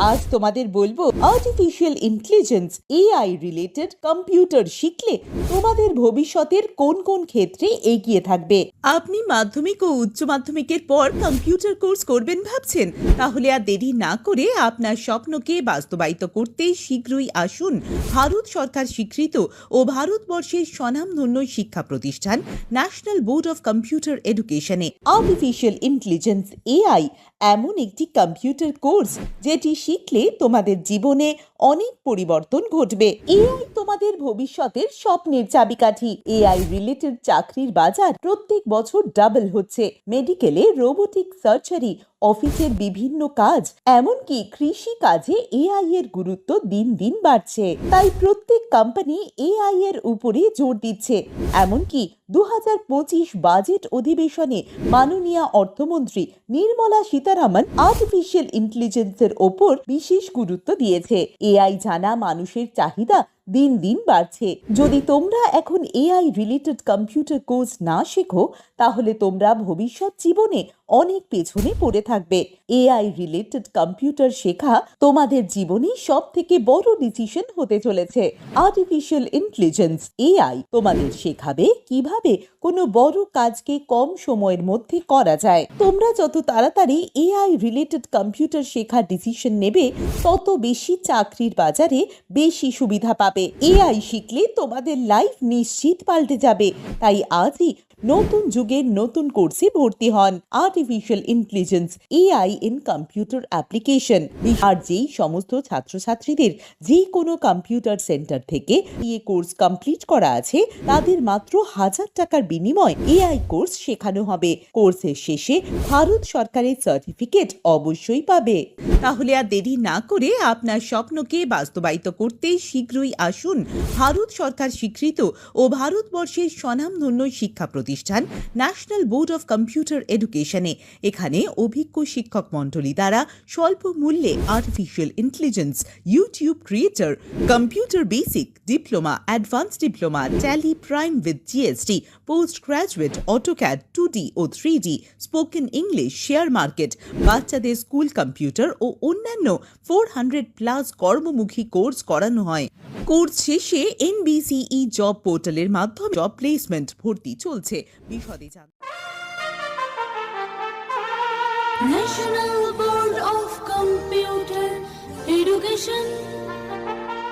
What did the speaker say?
আজ তোমাদের বলবো artificial intelligence AI related computer শিখলে তোমাদের ভবিষ্যতের কোন কোন ক্ষেত্রে এগিয়ে থাকবে। আপনি মাধ্যমিক ও উচ্চ মাধ্যমিকের পর কম্পিউটার কোর্স করবেন ভাবছেন? তাহলে আর দেরি না করে আপনার স্বপ্নকে বাস্তবায়িত করতে শীঘ্রই আসুন ভারত সরকার স্বীকৃত ও ভারতবর্ষের স্বনামধন্য শিক্ষা প্রতিষ্ঠান ন্যাশনাল বোর্ড অফ কম্পিউটার এডুকেশনে। আর্টিফিশিয়াল ইন্টেলিজেন্স এআই এমন একটি কম্পিউটার কোর্স যেটি শিখলে তোমাদের জীবনে অনেক পরিবর্তন ঘটবে। এআই তোমাদের ভবিষ্যতের স্বপ্নের চাবিকাঠি। এআই রিলেটেড চাকরির বাজার প্রত্যেক বছর ডাবল হচ্ছে। মেডিকেলে রোবোটিক সার্জারি, অফিসের বিভিন্ন কাজ, এমনকি কৃষি কাজে এআই এর গুরুত্ব দিন দিন বাড়ছে। তাই প্রত্যেক কোম্পানি এআই এর উপরে জোর দিচ্ছে। এমনকি 2025 বাজেট অধিবেশনে মাননীয় অর্থমন্ত্রী নির্মলা সীতারামন আর্টিফিশিয়াল ইন্টেলিজেন্সের ওপর বিশেষ গুরুত্ব দিয়েছে। এআই জানা মানুষের চাহিদা দিন দিন বাড়ছে। যদি তোমরা এখন এআই রিলেটেড কম্পিউটার কোর্স না শেখো, তাহলে তোমরা ভবিষ্যৎ জীবনে অনেক পেছনে পড়ে থাকবে। এআই রিলেটেড কম্পিউটার শেখা তোমাদের জীবনে সব থেকে বড় ডিসিশন হতে চলেছে। আর্টিফিশিয়াল ইন্টেলিজেন্স এআই তোমাদের শেখাবে কিভাবে কোনো বড় কাজকে কম সময়ের মধ্যে করা যায়। তোমরা যত তাড়াতাড়ি এআই রিলেটেড কম্পিউটার শেখার ডিসিশন নেবে, তত বেশি চাকরির বাজারে বেশি সুবিধা পাবে। এআই শিখলে তোমাদের লাইফ নিশ্চিত পাল্টে যাবে। তাই আজই নতুন যুগের নতুন কোর্সে ভর্তি হন। Artificial intelligence AI in computer application. আর যেই সমস্ত ছাত্রছাত্রীদের যে কোনো কম্পিউটার সেন্টার থেকে এই কোর্স কমপ্লিট করা আছে, তাদের মাত্র 1000 টাকার বিনিময় এআই কোর্স শেখানো হবে। কোর্সের শেষে ভারত সরকারের সার্টিফিকেট অবশ্যই পাবে। তাহলে আর দেরি না করে আপনার স্বপ্নকে বাস্তবায়িত করতে শীঘ্রই আসুন ভারত সরকার স্বীকৃত ও ভারতবর্ষের স্বনামধন্য শিক্ষা প্রতিষ্ঠান ন্যাশনাল বোর্ড অফ কম্পিউটার এডুকেশনে। এখানে অভিজ্ঞ শিক্ষক মণ্ডলী দ্বারা স্বল্প মূল্যে artificial intelligence, YouTube creator, computer basic, diploma, advance diploma, Tally Prime with GST, post graduate, AutoCAD, 2D ও 3D, spoken English, share market, বাচ্চাদের স্কুল কম্পিউটার ও অন্যান্য 400+ কর্মমুখী কোর্স করানো হয়। কোর্স শেষে NBCE জব পোর্টালের মাধ্যমে জব প্লেসমেন্ট ভর্তি চলছে। বিশদে জানতে National Board of Computer Education